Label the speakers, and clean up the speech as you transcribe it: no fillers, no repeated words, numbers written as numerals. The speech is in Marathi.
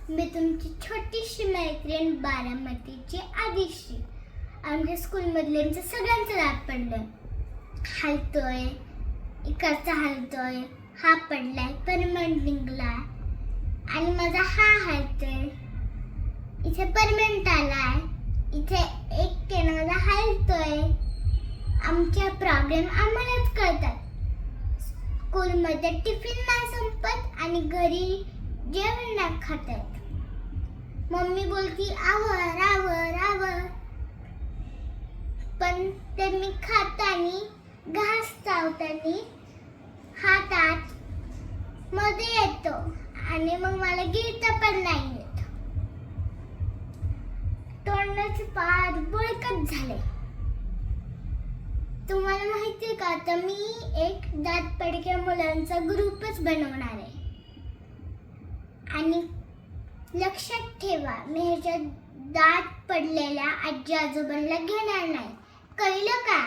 Speaker 1: मी तुमची छोटीशी मैत्रीण बारामतीची आदिश्री. आमच्या स्कूलमधल्यांचं सगळ्यांचं दात पडलं. हलतोय, इकडचा हलतोय, हा पडलाय, परमनंट निघला आणि माझा हा हलतोय, इथे परमनंट आलाय, इथे एक केनाला हलतोय. आमच्या प्रॉब्लेम आम्हालाच कळतात. स्कूलमध्ये टिफिन नाही संपत आणि घरी जेवण नाही खातात. मम्मी बोलती आवर आवर आवर, पण ते मी खातानी घास चावतानी हातात मध्ये येतो आणि मग मला गिळता पण नाही येत. तोंडाचे पार बळकट झाले. तुम्हाला माहितीये का, आता मी एक दात पडक्या मुलांचा ग्रुपच बनवणार आहे. आणि लक्षात ठेवा, मी ह्याच्यात दात पडलेल्या आजी आजोबांना घेणार नाही. कळलं का?